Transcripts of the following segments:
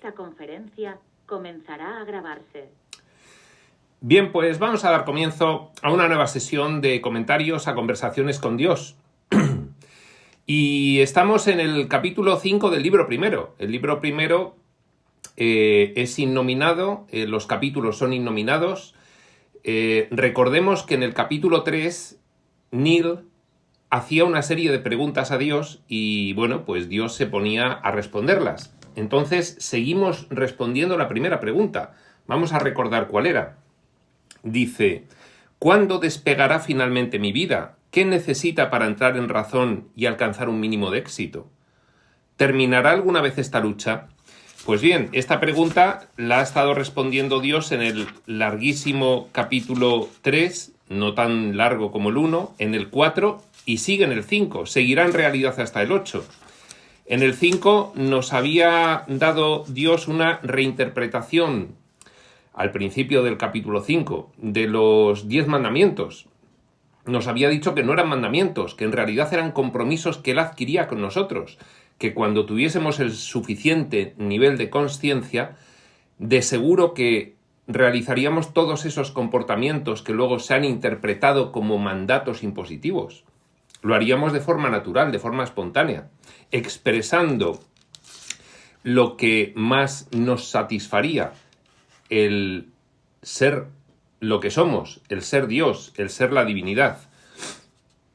Esta conferencia comenzará a grabarse. Bien, pues vamos a dar comienzo a una nueva sesión de comentarios a conversaciones con Dios. Y estamos en el capítulo 5 del libro primero. El libro primero es innominado, los capítulos son innominados. Recordemos que en el capítulo 3, Neil hacía una serie de preguntas a Dios y, bueno, pues Dios se ponía a responderlas. Entonces, seguimos respondiendo la primera pregunta. Vamos a recordar cuál era. Dice, ¿cuándo despegará finalmente mi vida? ¿Qué necesita para entrar en razón y alcanzar un mínimo de éxito? ¿Terminará alguna vez esta lucha? Pues bien, esta pregunta la ha estado respondiendo Dios en el larguísimo capítulo 3, no tan largo como el 1, en el 4 y sigue en el 5. Seguirá en realidad hasta el 8. En el 5 nos había dado Dios una reinterpretación al principio del capítulo 5 de los 10 mandamientos. Nos había dicho que no eran mandamientos, que en realidad eran compromisos que Él adquiría con nosotros, que cuando tuviésemos el suficiente nivel de consciencia, de seguro que realizaríamos todos esos comportamientos que luego se han interpretado como mandatos impositivos. Lo haríamos de forma natural, de forma espontánea, expresando lo que más nos satisfaría, el ser lo que somos, el ser Dios, el ser la divinidad.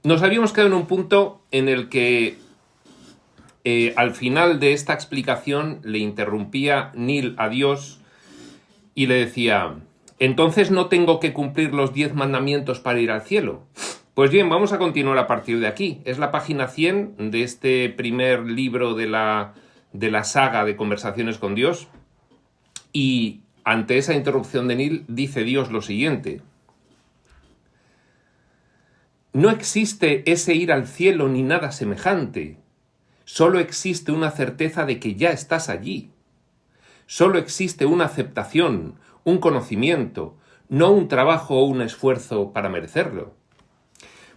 Nos habíamos quedado en un punto en el que al final de esta explicación le interrumpía Neil a Dios y le decía, ¿entonces no tengo que cumplir los 10 mandamientos para ir al cielo? Pues bien, vamos a continuar a partir de aquí. Es la página 100 de este primer libro de la saga de Conversaciones con Dios. Y ante esa interrupción de Neil, dice Dios lo siguiente. No existe ese ir al cielo ni nada semejante. Solo existe una certeza de que ya estás allí. Solo existe una aceptación, un conocimiento, no un trabajo o un esfuerzo para merecerlo.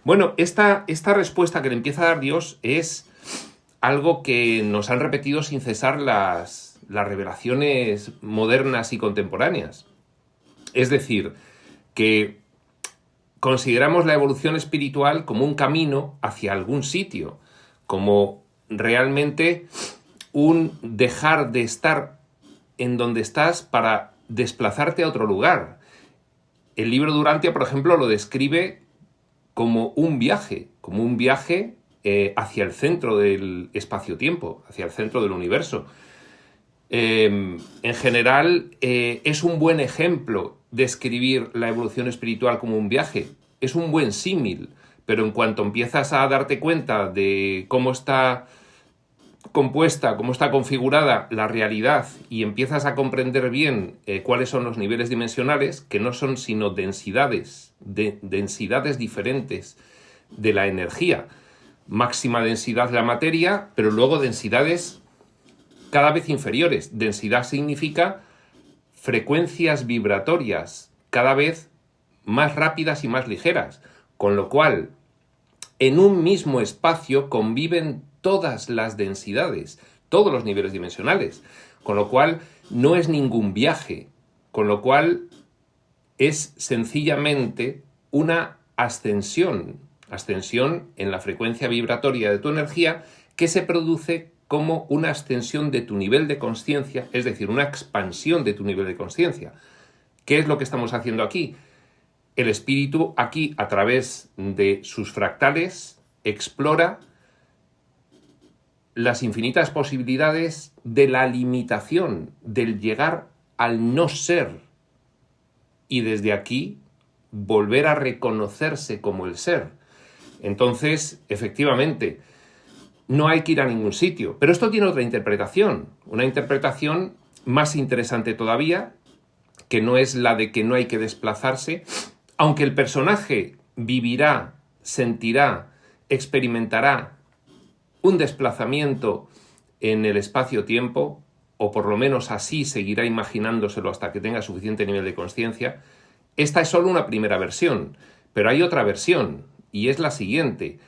Bueno, esta respuesta que le empieza a dar Dios es algo que nos han repetido sin cesar las revelaciones modernas y contemporáneas. Es decir, que consideramos la evolución espiritual como un camino hacia algún sitio, como realmente un dejar de estar en donde estás para desplazarte a otro lugar. El libro Durantia, por ejemplo, lo describe como un viaje hacia el centro del espacio-tiempo, hacia el centro del universo. En general, es un buen ejemplo describir la evolución espiritual como un viaje. Es un buen símil, pero en cuanto empiezas a darte cuenta de cómo está compuesta, cómo está configurada la realidad y empiezas a comprender bien cuáles son los niveles dimensionales, que no son sino densidades diferentes de la energía. Máxima densidad la materia, pero luego densidades cada vez inferiores. Densidad significa frecuencias vibratorias cada vez más rápidas y más ligeras, con lo cual en un mismo espacio conviven todas las densidades, todos los niveles dimensionales, con lo cual no es ningún viaje, con lo cual es sencillamente una ascensión en la frecuencia vibratoria de tu energía que se produce como una ascensión de tu nivel de consciencia, es decir, una expansión de tu nivel de consciencia. ¿Qué es lo que estamos haciendo aquí? El espíritu aquí, a través de sus fractales, explora las infinitas posibilidades de la limitación, del llegar al no ser, y desde aquí volver a reconocerse como el ser. Entonces, efectivamente, no hay que ir a ningún sitio. Pero esto tiene otra interpretación, una interpretación más interesante todavía, que no es la de que no hay que desplazarse, aunque el personaje vivirá, sentirá, experimentará un desplazamiento en el espacio-tiempo, o por lo menos así seguirá imaginándoselo hasta que tenga suficiente nivel de consciencia. Esta es solo una primera versión, pero hay otra versión, y es la siguiente.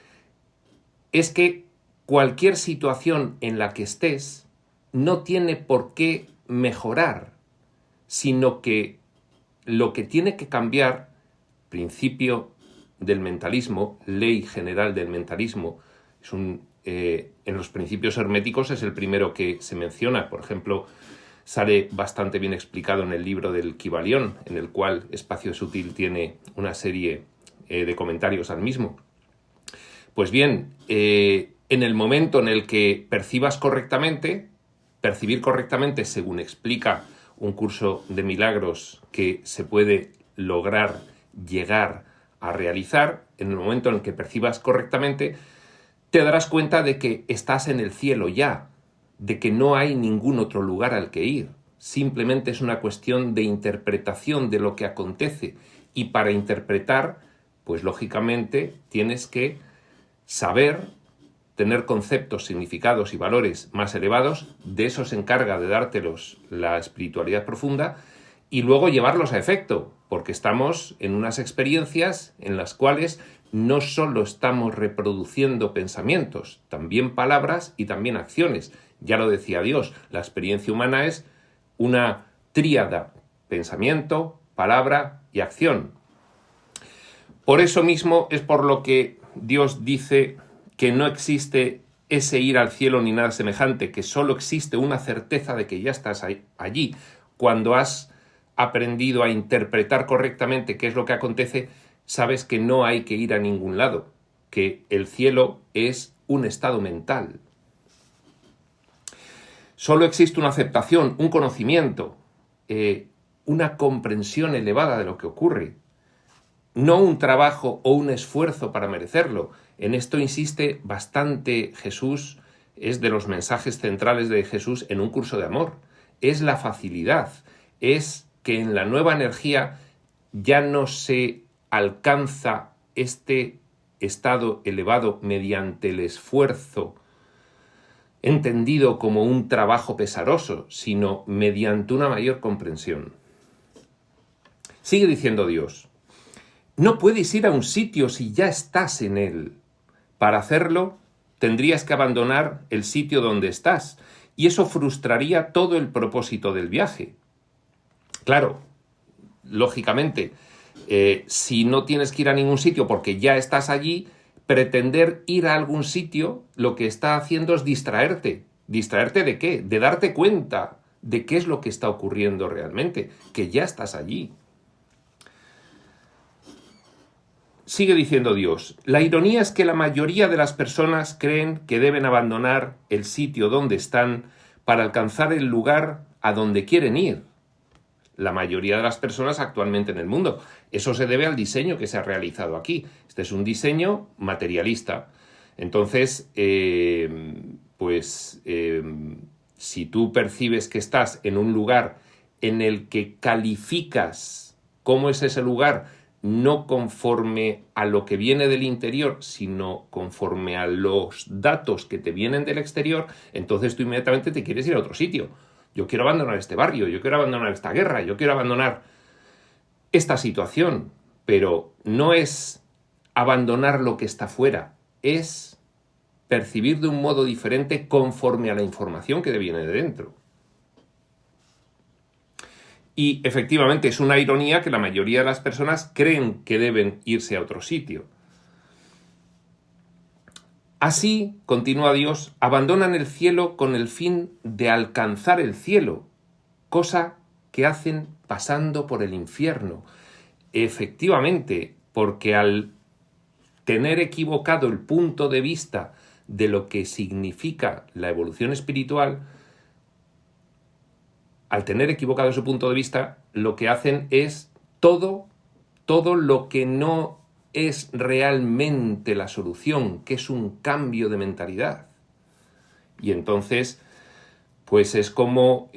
Es que cualquier situación en la que estés no tiene por qué mejorar, sino que lo que tiene que cambiar, principio del mentalismo, ley general del mentalismo, en los principios herméticos es el primero que se menciona. Por ejemplo, sale bastante bien explicado en el libro del Kybalión, en el cual Espacio Sutil tiene una serie de comentarios al mismo. Pues bien, en el momento en el que percibas correctamente, percibir correctamente, según explica un curso de milagros que se puede lograr llegar a realizar, en el momento en el que percibas correctamente, te darás cuenta de que estás en el cielo ya, de que no hay ningún otro lugar al que ir. Simplemente es una cuestión de interpretación de lo que acontece. Y para interpretar, pues lógicamente tienes que saber, tener conceptos, significados y valores más elevados. De eso se encarga de dártelos la espiritualidad profunda y luego llevarlos a efecto, porque estamos en unas experiencias en las cuales no solo estamos reproduciendo pensamientos, también palabras y también acciones. Ya lo decía Dios, la experiencia humana es una tríada: pensamiento, palabra y acción. Por eso mismo es por lo que Dios dice que no existe ese ir al cielo ni nada semejante, que solo existe una certeza de que ya estás allí. Cuando has aprendido a interpretar correctamente qué es lo que acontece, sabes que no hay que ir a ningún lado, que el cielo es un estado mental. Solo existe una aceptación, un conocimiento, una comprensión elevada de lo que ocurre, no un trabajo o un esfuerzo para merecerlo. En esto insiste bastante Jesús, es de los mensajes centrales de Jesús en un curso de amor. Es la facilidad, es que en la nueva energía ya no se alcanza este estado elevado mediante el esfuerzo, entendido como un trabajo pesaroso, sino mediante una mayor comprensión. Sigue diciendo Dios: no puedes ir a un sitio si ya estás en él. Para hacerlo, tendrías que abandonar el sitio donde estás, y eso frustraría todo el propósito del viaje. Claro, lógicamente, si no tienes que ir a ningún sitio porque ya estás allí, pretender ir a algún sitio lo que está haciendo es distraerte. ¿Distraerte de qué? De darte cuenta de qué es lo que está ocurriendo realmente, que ya estás allí. Sigue diciendo Dios: la ironía es que la mayoría de las personas creen que deben abandonar el sitio donde están para alcanzar el lugar a donde quieren ir. La mayoría de las personas actualmente en el mundo. Eso se debe al diseño que se ha realizado aquí. Este es un diseño materialista. Entonces, si tú percibes que estás en un lugar en el que calificas cómo es ese lugar, no conforme a lo que viene del interior, sino conforme a los datos que te vienen del exterior, entonces tú inmediatamente te quieres ir a otro sitio. Yo quiero abandonar este barrio, yo quiero abandonar esta guerra, yo quiero abandonar esta situación. Pero no es abandonar lo que está fuera, es percibir de un modo diferente conforme a la información que te viene de dentro. Y efectivamente es una ironía que la mayoría de las personas creen que deben irse a otro sitio. Así, continúa Dios, abandonan el cielo con el fin de alcanzar el cielo, cosa que hacen pasando por el infierno. Efectivamente, porque al tener equivocado el punto de vista de lo que significa la evolución espiritual, al tener equivocado su punto de vista, lo que hacen es todo lo que no es realmente la solución, que es un cambio de mentalidad. Y entonces, pues es como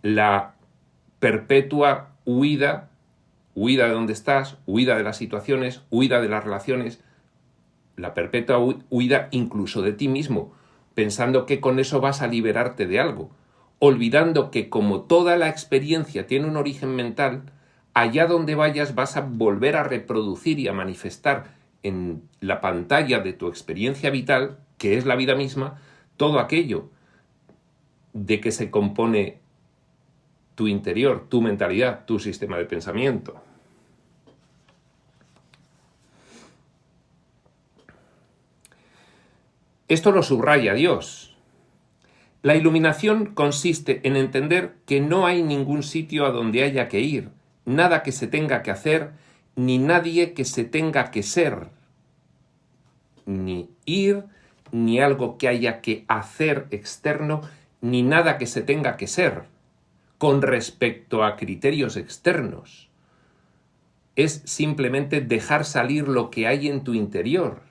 la perpetua huida de donde estás, huida de las situaciones, huida de las relaciones, la perpetua huida incluso de ti mismo, pensando que con eso vas a liberarte de algo, olvidando que como toda la experiencia tiene un origen mental, allá donde vayas vas a volver a reproducir y a manifestar en la pantalla de tu experiencia vital, que es la vida misma, todo aquello. de qué se compone tu interior, tu mentalidad, tu sistema de pensamiento. Esto lo subraya Dios. La iluminación consiste en entender que no hay ningún sitio a donde haya que ir, nada que se tenga que hacer, ni nadie que se tenga que ser, ni ir, ni algo que haya que hacer externo, ni nada que se tenga que ser, con respecto a criterios externos. Es simplemente dejar salir lo que hay en tu interior.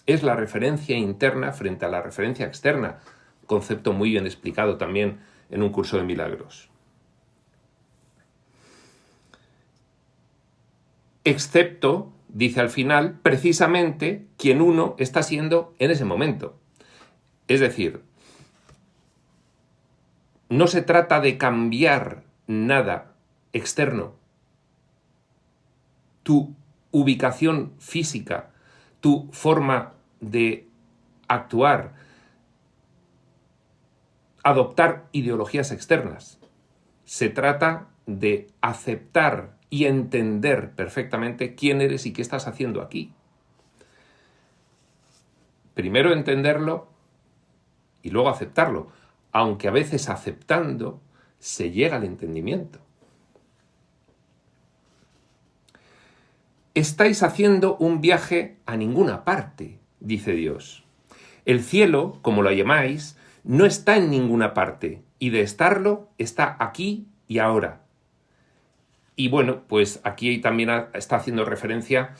Es la referencia interna frente a la referencia externa, concepto muy bien explicado también en un curso de milagros. Excepto, dice al final, precisamente quien uno está siendo en ese momento. Es decir, no se trata de cambiar nada externo. Tu ubicación física, tu forma de actuar, adoptar ideologías externas. Se trata de aceptar y entender perfectamente quién eres y qué estás haciendo aquí. Primero entenderlo y luego aceptarlo, aunque a veces aceptando se llega al entendimiento. Estáis haciendo un viaje a ninguna parte, dice Dios. El cielo, como lo llamáis, no está en ninguna parte, y de estarlo está aquí y ahora. Y bueno, pues aquí también está haciendo referencia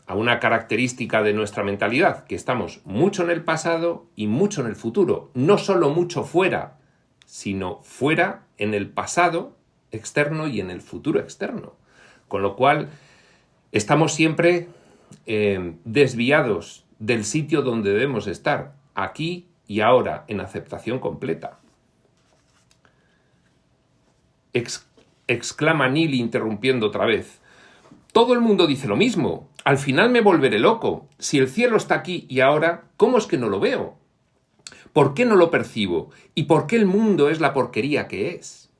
a una característica de nuestra mentalidad, que estamos mucho en el pasado y mucho en el futuro. No solo mucho fuera, sino fuera en el pasado externo y en el futuro externo. Con lo cual, estamos siempre desviados del sitio donde debemos estar, aquí y ahora, en aceptación completa. Exclama Neil interrumpiendo otra vez. Todo el mundo dice lo mismo. Al final me volveré loco. Si el cielo está aquí y ahora, ¿cómo es que no lo veo? ¿Por qué no lo percibo? ¿Y por qué el mundo es la porquería que es?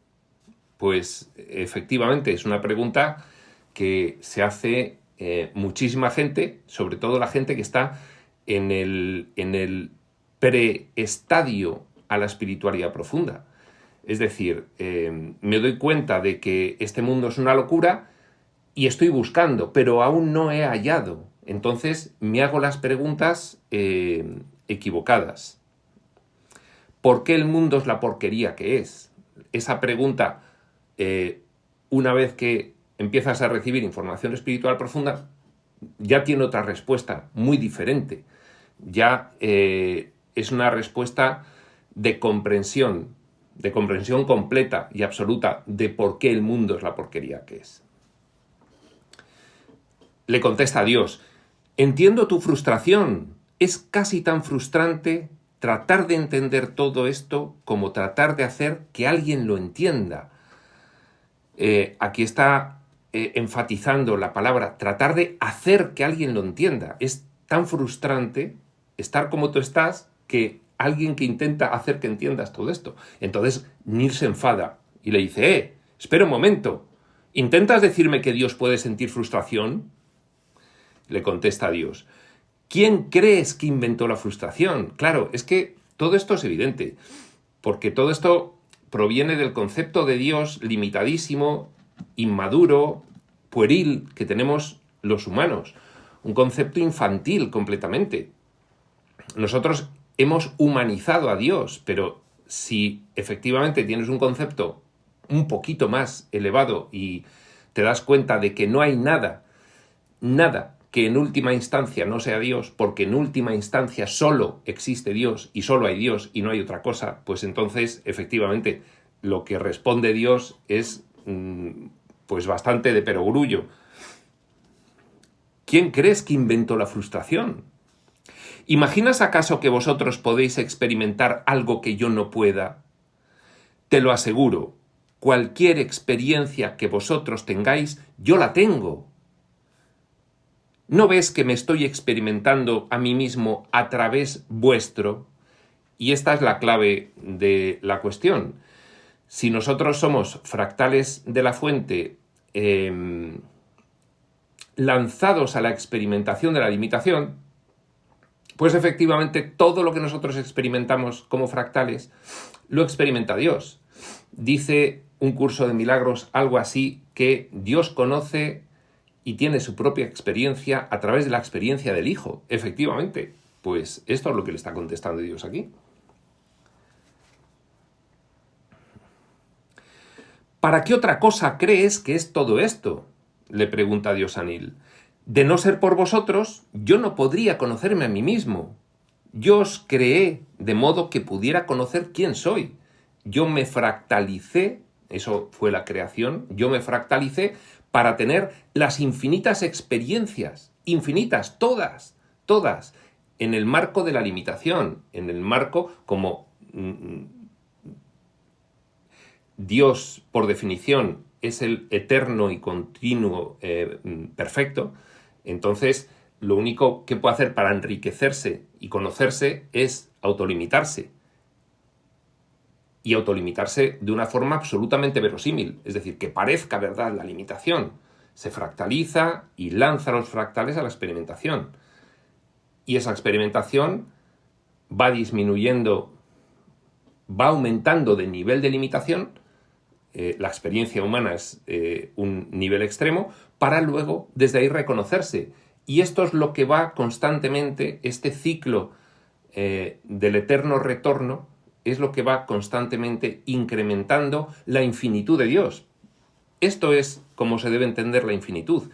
Pues efectivamente es una pregunta que se hace muchísima gente, sobre todo la gente que está en el preestadio a la espiritualidad profunda. Es decir, me doy cuenta de que este mundo es una locura y estoy buscando, pero aún no he hallado. Entonces me hago las preguntas equivocadas. ¿Por qué el mundo es la porquería que es? Esa pregunta, una vez que empiezas a recibir información espiritual profunda, ya tiene otra respuesta muy diferente. Ya es una respuesta de comprensión completa y absoluta de por qué el mundo es la porquería que es. Le contesta a Dios, entiendo tu frustración, es casi tan frustrante tratar de entender todo esto como tratar de hacer que alguien lo entienda. Aquí está enfatizando la palabra tratar de hacer que alguien lo entienda. Es tan frustrante estar como tú estás que alguien que intenta hacer que entiendas todo esto. Entonces Neil se enfada y le dice, espera un momento, ¿intentas decirme que Dios puede sentir frustración? Le contesta a Dios, ¿quién crees que inventó la frustración? Claro, es que todo esto es evidente, porque todo esto proviene del concepto de Dios limitadísimo, inmaduro, pueril que tenemos los humanos. Un concepto infantil completamente. Nosotros hemos humanizado a Dios, pero si efectivamente tienes un concepto un poquito más elevado y te das cuenta de que no hay nada que en última instancia no sea Dios, porque en última instancia solo existe Dios y solo hay Dios y no hay otra cosa, pues entonces efectivamente lo que responde Dios es pues bastante de perogrullo. ¿Quién crees que inventó la frustración? ¿Imaginas acaso que vosotros podéis experimentar algo que yo no pueda? Te lo aseguro, cualquier experiencia que vosotros tengáis, yo la tengo. ¿No ves que me estoy experimentando a mí mismo a través vuestro? Y esta es la clave de la cuestión. Si nosotros somos fractales de la fuente lanzados a la experimentación de la limitación, pues efectivamente todo lo que nosotros experimentamos como fractales lo experimenta Dios. Dice un curso de milagros algo así, que Dios conoce y tiene su propia experiencia a través de la experiencia del Hijo. Efectivamente, pues esto es lo que le está contestando Dios aquí. ¿Para qué otra cosa crees que es todo esto?, le pregunta Dios a Neil. De no ser por vosotros, yo no podría conocerme a mí mismo. Yo os creé de modo que pudiera conocer quién soy. Yo me fractalicé, eso fue la creación, yo me fractalicé para tener las infinitas experiencias, infinitas, todas, en el marco de la limitación, en el marco como Dios, por definición, es el eterno y continuo perfecto. Entonces, lo único que puede hacer para enriquecerse y conocerse es autolimitarse. Y autolimitarse de una forma absolutamente verosímil, es decir, que parezca verdad la limitación. Se fractaliza y lanza los fractales a la experimentación. Y esa experimentación va disminuyendo, va aumentando de nivel de limitación. La experiencia humana es un nivel extremo, para luego desde ahí reconocerse. Y esto es lo que va constantemente, este ciclo del eterno retorno, es lo que va constantemente incrementando la infinitud de Dios. Esto es como se debe entender la infinitud.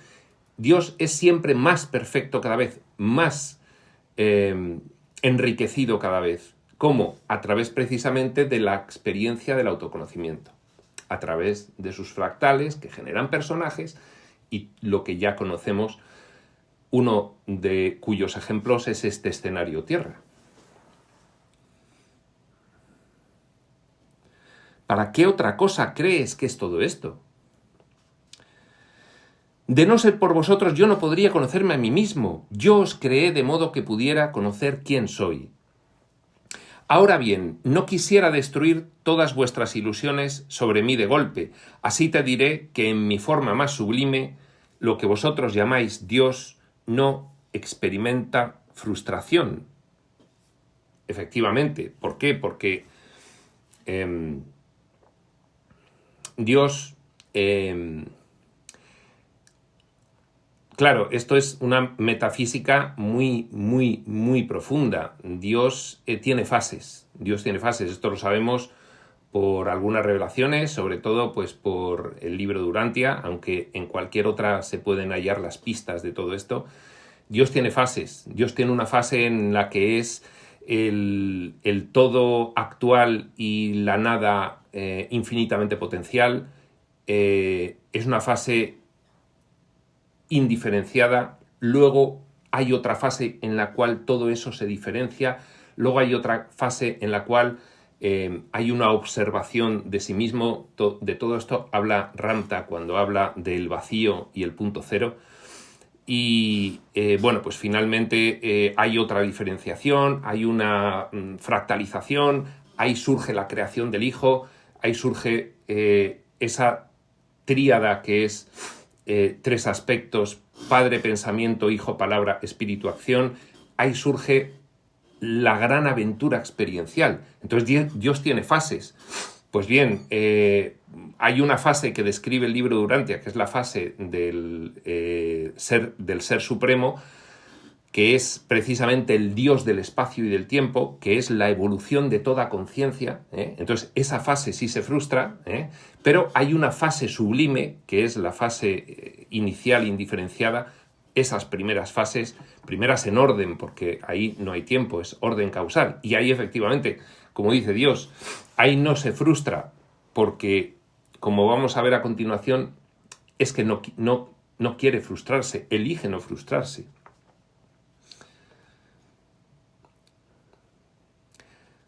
Dios es siempre más perfecto cada vez, más enriquecido cada vez. ¿Cómo? A través precisamente de la experiencia del autoconocimiento. A través de sus fractales que generan personajes y lo que ya conocemos, uno de cuyos ejemplos es este escenario Tierra. ¿Para qué otra cosa crees que es todo esto? De no ser por vosotros, yo no podría conocerme a mí mismo. Yo os creé de modo que pudiera conocer quién soy. Ahora bien, no quisiera destruir todas vuestras ilusiones sobre mí de golpe. Así te diré que en mi forma más sublime, lo que vosotros llamáis Dios no experimenta frustración. Efectivamente. ¿Por qué? Porque Dios... Claro, esto es una metafísica muy profunda. Dios tiene fases. Dios tiene fases. Esto lo sabemos por algunas revelaciones, sobre todo pues por el libro de Urantia, aunque en cualquier otra se pueden hallar las pistas de todo esto. Dios tiene fases. Dios tiene una fase en la que es el todo actual y la nada infinitamente potencial. Es una fase indiferenciada. Luego hay otra fase en la cual todo eso se diferencia. Luego hay otra fase en la cual hay una observación de sí mismo. De todo esto habla Ramta cuando habla del vacío y el punto cero. Y bueno, pues finalmente hay otra diferenciación, hay una fractalización, ahí surge la creación del Hijo, ahí surge esa tríada que es tres aspectos: Padre, pensamiento, Hijo, palabra, espíritu, acción. Ahí surge la gran aventura experiencial. Entonces Dios tiene fases. Pues bien, hay una fase que describe el libro de Urantia, que es la fase del ser supremo, que es precisamente el Dios del espacio y del tiempo, que es la evolución de toda conciencia. Entonces esa fase sí se frustra, pero hay una fase sublime, que es la fase inicial indiferenciada. Esas primeras fases, primeras en orden, porque ahí no hay tiempo, es orden causal. Y ahí efectivamente, como dice Dios, ahí no se frustra, porque, como vamos a ver a continuación, es que no quiere frustrarse, elige no frustrarse.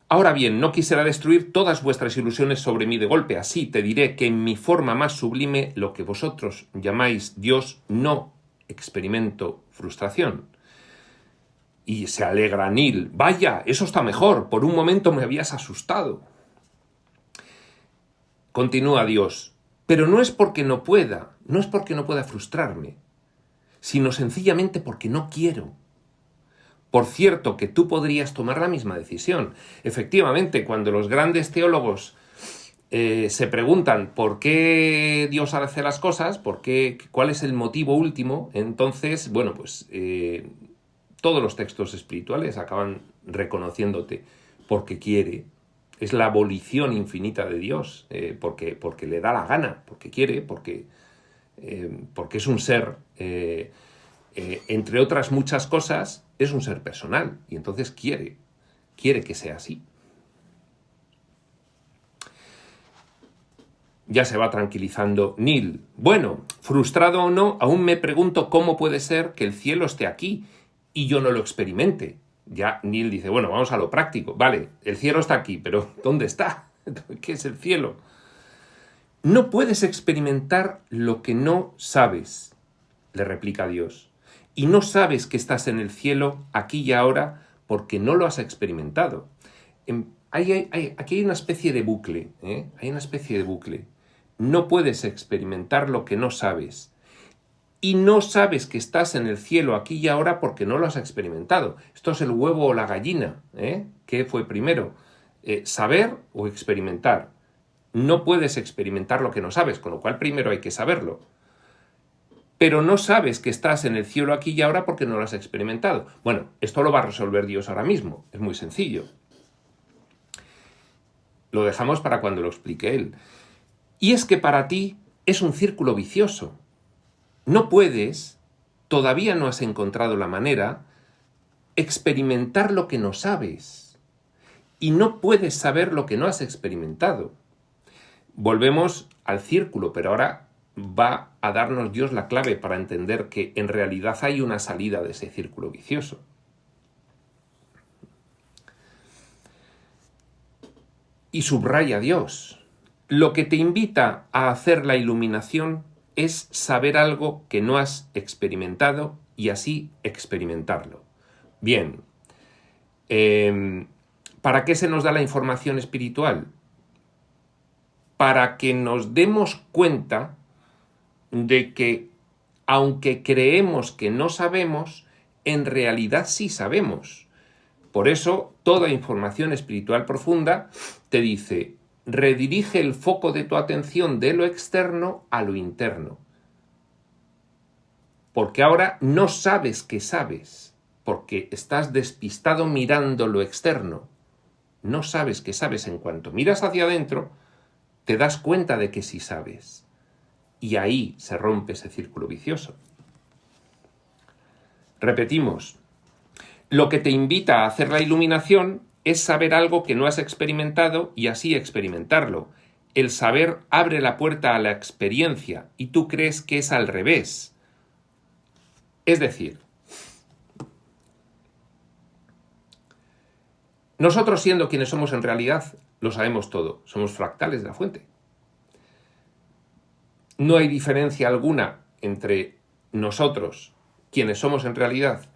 Ahora bien, no quisiera destruir todas vuestras ilusiones sobre mí de golpe. Así te diré que en mi forma más sublime, lo que vosotros llamáis Dios, no experimento frustración. Y se alegra Neil. Vaya, eso está mejor. Por un momento me habías asustado. Continúa Dios. Pero no es porque no pueda frustrarme, sino sencillamente porque no quiero. Por cierto, que tú podrías tomar la misma decisión. Efectivamente, cuando los grandes teólogos se preguntan por qué Dios hace las cosas, cuál es el motivo último, entonces, bueno, pues todos los textos espirituales acaban reconociéndote porque quiere. Es la volición infinita de Dios, porque le da la gana, porque quiere, porque es un ser, entre otras muchas cosas, es un ser personal y entonces quiere que sea así. Ya se va tranquilizando Neil. Bueno, frustrado o no, aún me pregunto cómo puede ser que el cielo esté aquí y yo no lo experimente. Ya Neil dice, bueno, vamos a lo práctico. Vale, el cielo está aquí, pero ¿dónde está? ¿Qué es el cielo? No puedes experimentar lo que no sabes, le replica Dios. Y no sabes que estás en el cielo aquí y ahora porque no lo has experimentado. Aquí hay una especie de bucle, ¿eh? Hay una especie de bucle. No puedes experimentar lo que no sabes. Y no sabes que estás en el cielo aquí y ahora porque no lo has experimentado. Esto es el huevo o la gallina, ¿eh? ¿Qué fue primero? ¿Saber o experimentar? No puedes experimentar lo que no sabes, con lo cual primero hay que saberlo. Pero no sabes que estás en el cielo aquí y ahora porque no lo has experimentado. Bueno, esto lo va a resolver Dios ahora mismo. Es muy sencillo. Lo dejamos para cuando lo explique Él. Y es que para ti es un círculo vicioso. No puedes, todavía no has encontrado la manera, experimentar lo que no sabes. Y no puedes saber lo que no has experimentado. Volvemos al círculo, pero ahora va a darnos Dios la clave para entender que en realidad hay una salida de ese círculo vicioso. Y subraya Dios. Lo que te invita a hacer la iluminación es saber algo que no has experimentado y así experimentarlo. Bien, ¿para qué se nos da la información espiritual? Para que nos demos cuenta de que, aunque creemos que no sabemos, en realidad sí sabemos. Por eso, toda información espiritual profunda te dice, redirige el foco de tu atención de lo externo a lo interno. Porque ahora no sabes que sabes, porque estás despistado mirando lo externo. No sabes que sabes. En cuanto miras hacia adentro, te das cuenta de que sí sabes. Y ahí se rompe ese círculo vicioso. Repetimos, lo que te invita a hacer la iluminación es saber algo que no has experimentado y así experimentarlo. El saber abre la puerta a la experiencia y tú crees que es al revés. Es decir, nosotros siendo quienes somos en realidad, lo sabemos todo, somos fractales de la fuente. No hay diferencia alguna entre nosotros, quienes somos en realidad,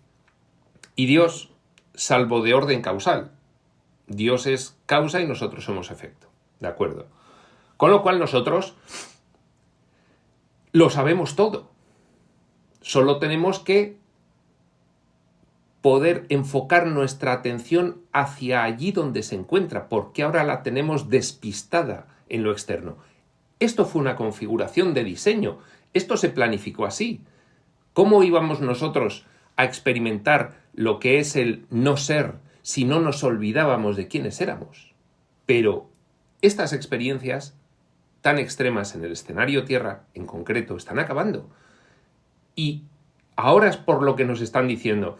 y Dios, salvo de orden causal. Dios es causa y nosotros somos efecto. ¿De acuerdo? Con lo cual nosotros lo sabemos todo. Solo tenemos que poder enfocar nuestra atención hacia allí donde se encuentra, porque ahora la tenemos despistada en lo externo. Esto fue una configuración de diseño. Esto se planificó así. ¿Cómo íbamos nosotros a experimentar lo que es el no ser si no nos olvidábamos de quiénes éramos? Pero estas experiencias tan extremas en el escenario Tierra, en concreto, están acabando. Y ahora es por lo que nos están diciendo,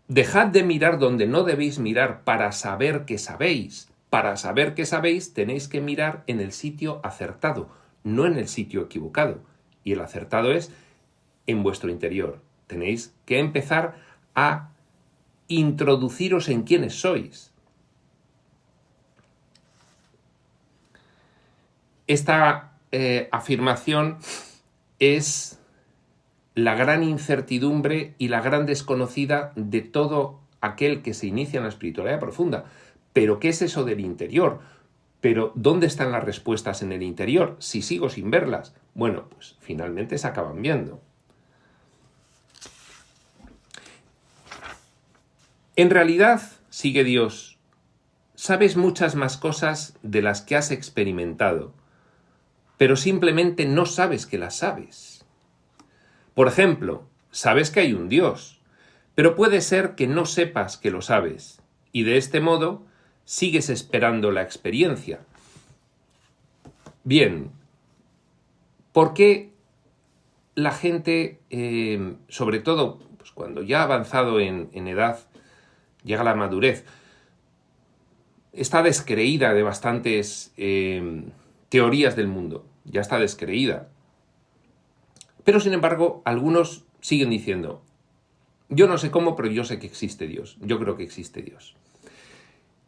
dejad de mirar donde no debéis mirar para saber que sabéis. Para saber que sabéis tenéis que mirar en el sitio acertado, no en el sitio equivocado. Y el acertado es en vuestro interior. Tenéis que empezar a introduciros en quiénes sois. Esta afirmación es la gran incertidumbre y la gran desconocida de todo aquel que se inicia en la espiritualidad profunda. ¿Pero qué es eso del interior? ¿Pero dónde están las respuestas en el interior? Si sigo sin verlas, bueno, pues finalmente se acaban viendo. En realidad, sigue Dios, sabes muchas más cosas de las que has experimentado, pero simplemente no sabes que las sabes. Por ejemplo, sabes que hay un Dios, pero puede ser que no sepas que lo sabes, y de este modo sigues esperando la experiencia. Bien, ¿por qué la gente, sobre todo pues cuando ya ha avanzado en edad, llega a la madurez, está descreída de bastantes teorías del mundo, ya está descreída? Pero sin embargo, algunos siguen diciendo, yo no sé cómo, pero yo sé que existe Dios, yo creo que existe Dios.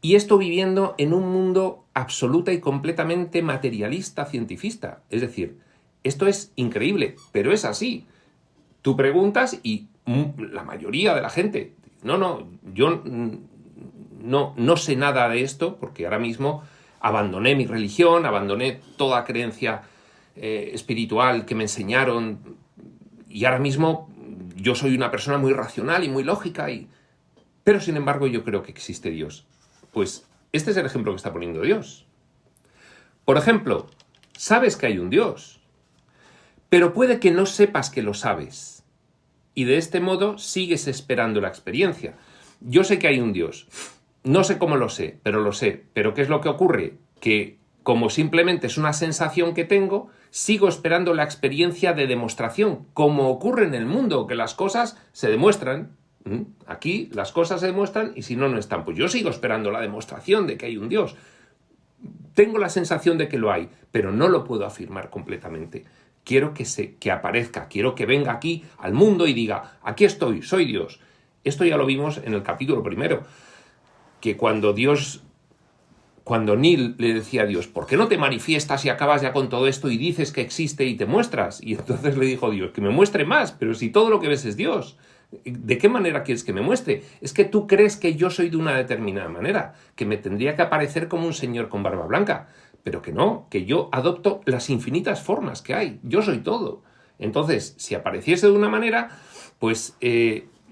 Y esto viviendo en un mundo absoluta y completamente materialista, cientifista. Es decir, esto es increíble, pero es así. Tú preguntas y la mayoría de la gente, yo no sé nada de esto, porque ahora mismo abandoné mi religión, abandoné toda creencia espiritual que me enseñaron, y ahora mismo yo soy una persona muy racional y muy lógica, pero sin embargo yo creo que existe Dios. Pues este es el ejemplo que está poniendo Dios. Por ejemplo, sabes que hay un Dios, pero puede que no sepas que lo sabes, y de este modo sigues esperando la experiencia. Yo sé que hay un Dios, no sé cómo lo sé, pero ¿qué es lo que ocurre? Que como simplemente es una sensación que tengo, sigo esperando la experiencia de demostración, como ocurre en el mundo, que las cosas se demuestran. Aquí las cosas se demuestran y si no, no están. Pues yo sigo esperando la demostración de que hay un Dios. Tengo la sensación de que lo hay, pero no lo puedo afirmar completamente. Quiero que aparezca, quiero que venga aquí al mundo y diga, aquí estoy, soy Dios. Esto ya lo vimos en el capítulo 1, que cuando Neil le decía a Dios, ¿por qué no te manifiestas y acabas ya con todo esto y dices que existe y te muestras? Y entonces le dijo Dios, que me muestre más, pero si todo lo que ves es Dios. ¿De qué manera quieres que me muestre? Es que tú crees que yo soy de una determinada manera, que me tendría que aparecer como un señor con barba blanca, pero que no, que yo adopto las infinitas formas que hay, yo soy todo. Entonces, si apareciese de una manera, pues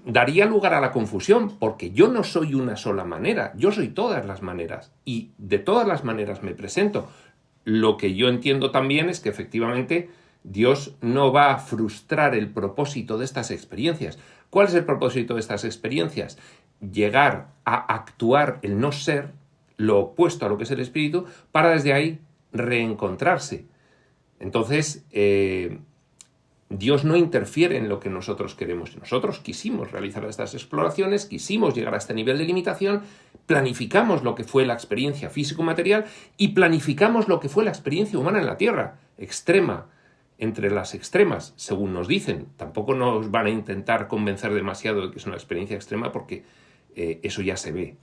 daría lugar a la confusión, porque yo no soy una sola manera, yo soy todas las maneras, y de todas las maneras me presento. Lo que yo entiendo también es que efectivamente Dios no va a frustrar el propósito de estas experiencias. ¿Cuál es el propósito de estas experiencias? Llegar a actuar el no ser, lo opuesto a lo que es el espíritu, para desde ahí reencontrarse. Entonces, Dios no interfiere en lo que nosotros queremos. Nosotros quisimos realizar estas exploraciones, quisimos llegar a este nivel de limitación, planificamos lo que fue la experiencia físico-material y planificamos lo que fue la experiencia humana en la Tierra, extrema, entre las extremas, según nos dicen. Tampoco nos van a intentar convencer demasiado de que es una experiencia extrema porque eso ya se ve.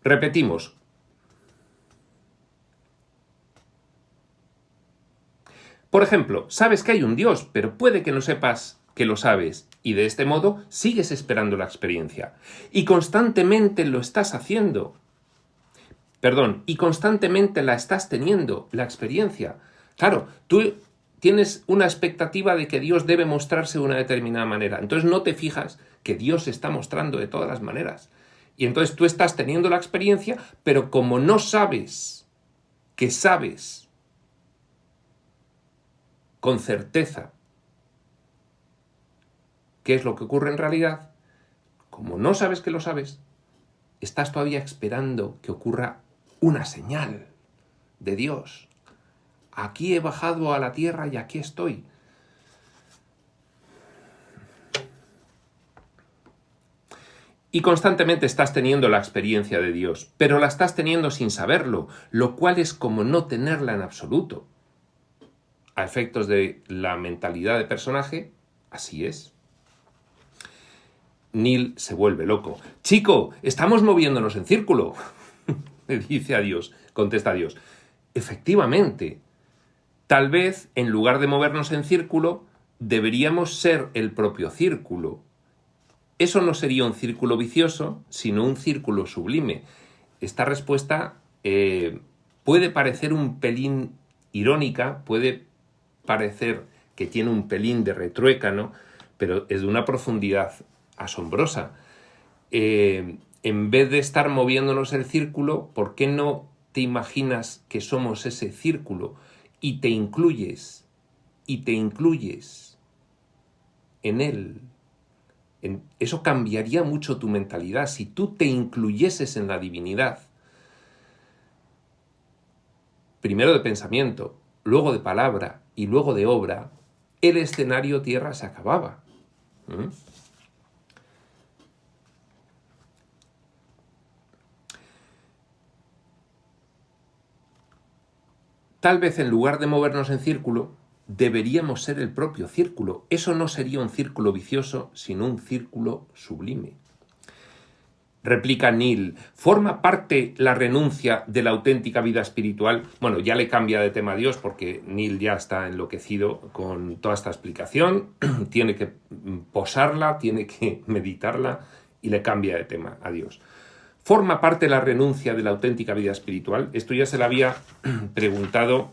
Repetimos. Por ejemplo, sabes que hay un Dios, pero puede que no sepas que lo sabes, y de este modo sigues esperando la experiencia. Y constantemente lo estás haciendo. Y constantemente la estás teniendo, la experiencia. Claro, tú tienes una expectativa de que Dios debe mostrarse de una determinada manera. Entonces no te fijas que Dios se está mostrando de todas las maneras. Y entonces tú estás teniendo la experiencia, pero como no sabes que sabes con certeza qué es lo que ocurre en realidad, como no sabes que lo sabes, estás todavía esperando que ocurra una señal de Dios. Aquí he bajado a la tierra y aquí estoy. Y constantemente estás teniendo la experiencia de Dios, pero la estás teniendo sin saberlo, lo cual es como no tenerla en absoluto. A efectos de la mentalidad de personaje, así es. Neil se vuelve loco. Chico, estamos moviéndonos en círculo. Le dice a Dios, contesta a Dios. Efectivamente, Tal vez, en lugar de movernos en círculo, deberíamos ser el propio círculo. Eso no sería un círculo vicioso, sino un círculo sublime. Esta respuesta puede parecer un pelín irónica, puede parecer que tiene un pelín de retruécano, pero es de una profundidad asombrosa. En vez de estar moviéndonos el círculo, ¿por qué no te imaginas que somos ese círculo y te incluyes en él? Eso cambiaría mucho tu mentalidad. Si tú te incluyeses en la divinidad, primero de pensamiento, luego de palabra y luego de obra, el escenario tierra se acababa. Tal vez en lugar de movernos en círculo, deberíamos ser el propio círculo. Eso no sería un círculo vicioso, sino un círculo sublime. Replica Neil, ¿forma parte la renuncia de la auténtica vida espiritual? Bueno, ya le cambia de tema a Dios porque Neil ya está enloquecido con toda esta explicación, tiene que posarla, tiene que meditarla y le cambia de tema a Dios. ¿Forma parte la renuncia de la auténtica vida espiritual? Esto ya se le había preguntado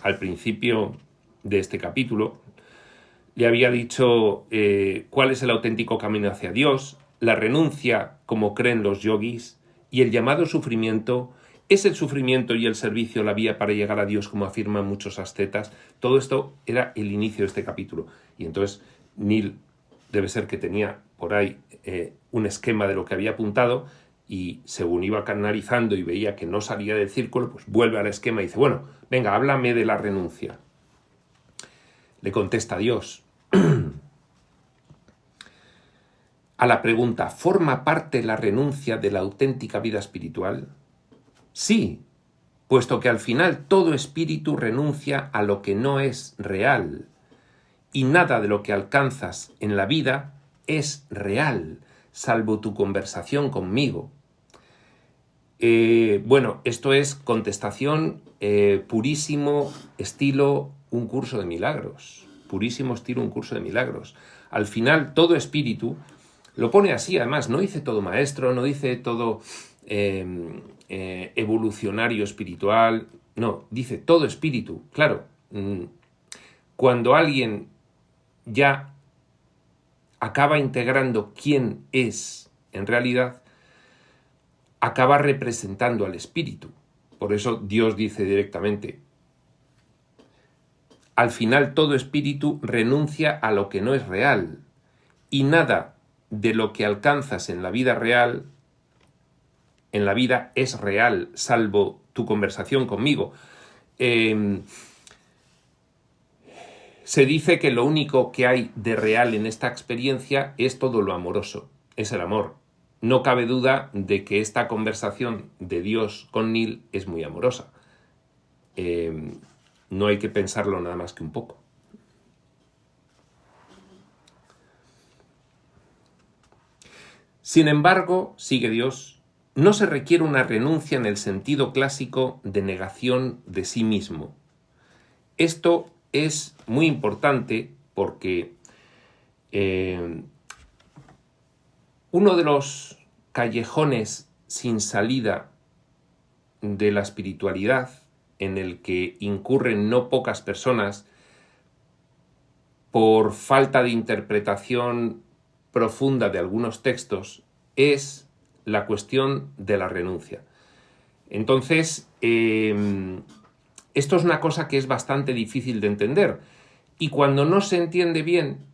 al principio de este capítulo. Le había dicho cuál es el auténtico camino hacia Dios. La renuncia, como creen los yogis, y el llamado sufrimiento, ¿es el sufrimiento y el servicio la vía para llegar a Dios, como afirman muchos ascetas? Todo esto era el inicio de este capítulo. Y entonces Neil debe ser que tenía por ahí un esquema de lo que había apuntado, y según iba canalizando y veía que no salía del círculo, pues vuelve al esquema y dice, bueno, venga, háblame de la renuncia. Le contesta Dios. A la pregunta, ¿forma parte la renuncia de la auténtica vida espiritual? Sí, puesto que al final todo espíritu renuncia a lo que no es real, y nada de lo que alcanzas en la vida es real, salvo tu conversación conmigo. Bueno, esto es contestación purísimo estilo un curso de milagros. Purísimo estilo un curso de milagros. Al final todo espíritu... Lo pone así, además, no dice todo maestro, no dice todo evolucionario espiritual, no, dice todo espíritu. Claro, cuando alguien ya acaba integrando quién es en realidad, acaba representando al espíritu. Por eso Dios dice directamente, al final todo espíritu renuncia a lo que no es real, y nada de lo que alcanzas en la vida real, en la vida es real, salvo tu conversación conmigo. Se dice que lo único que hay de real en esta experiencia es todo lo amoroso, es el amor. No cabe duda de que esta conversación de Dios con Neil es muy amorosa. No hay que pensarlo nada más que un poco. Sin embargo, sigue Dios, no se requiere una renuncia en el sentido clásico de negación de sí mismo. Esto es muy importante porque uno de los callejones sin salida de la espiritualidad en el que incurren no pocas personas por falta de interpretación profunda de algunos textos es la cuestión de la renuncia. Entonces, esto es una cosa que es bastante difícil de entender, y cuando no se entiende bien,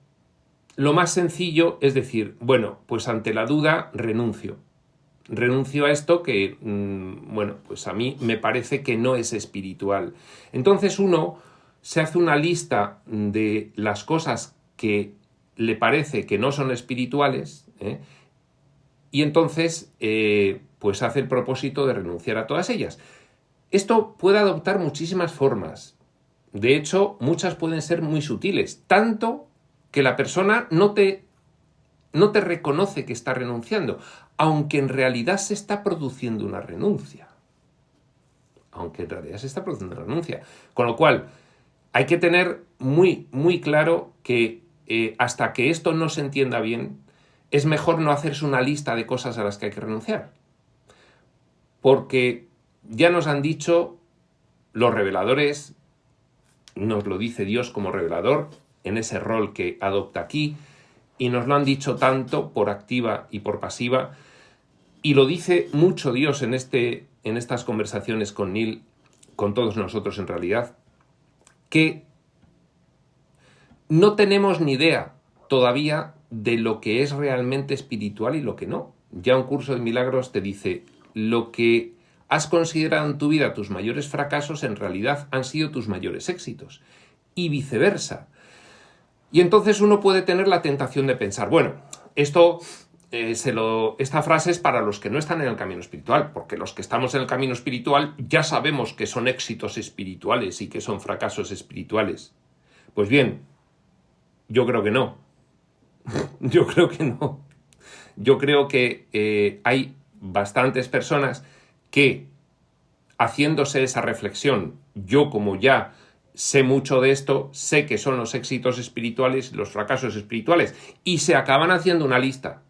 lo más sencillo es decir, bueno, pues ante la duda renuncio a esto que, bueno, pues a mí me parece que no es espiritual. Entonces uno se hace una lista de las cosas que le parece que no son espirituales, y entonces pues hace el propósito de renunciar a todas ellas. Esto puede adoptar muchísimas formas. De hecho, muchas pueden ser muy sutiles, tanto que la persona no te reconoce que está renunciando, aunque en realidad se está produciendo una renuncia. Con lo cual, hay que tener muy, muy claro que hasta que esto no se entienda bien, es mejor no hacerse una lista de cosas a las que hay que renunciar. Porque ya nos han dicho los reveladores, nos lo dice Dios como revelador, en ese rol que adopta aquí, y nos lo han dicho tanto por activa y por pasiva, y lo dice mucho Dios en estas conversaciones con Neil, con todos nosotros en realidad, que no tenemos ni idea todavía de lo que es realmente espiritual y lo que no. Ya un curso de milagros te dice, lo que has considerado en tu vida tus mayores fracasos en realidad han sido tus mayores éxitos, y viceversa. Y entonces uno puede tener la tentación de pensar, bueno, esta frase es para los que no están en el camino espiritual, porque los que estamos en el camino espiritual ya sabemos que son éxitos espirituales y que son fracasos espirituales. Pues bien, yo creo que no. Yo creo que no. Yo creo que hay bastantes personas que, haciéndose esa reflexión, yo como ya sé mucho de esto, sé que son los éxitos espirituales y los fracasos espirituales, y se acaban haciendo una lista.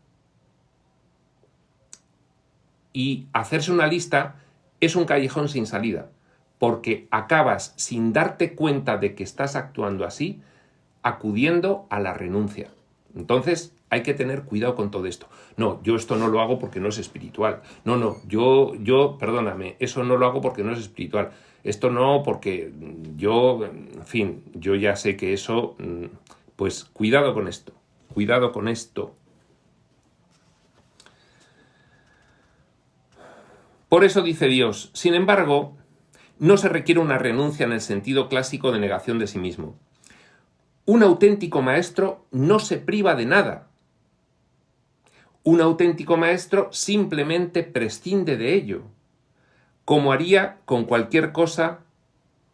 Y hacerse una lista es un callejón sin salida, porque acabas, sin darte cuenta de que estás actuando así, acudiendo a la renuncia. Entonces hay que tener cuidado con todo esto. No, yo esto no lo hago porque no es espiritual. No, yo, perdóname, eso no lo hago porque no es espiritual. Esto no, porque yo, en fin, yo ya sé que eso, pues cuidado con esto, cuidado con esto. Por eso dice Dios, sin embargo, no se requiere una renuncia en el sentido clásico de negación de sí mismo. Un auténtico maestro no se priva de nada. Un auténtico maestro simplemente prescinde de ello, como haría con cualquier cosa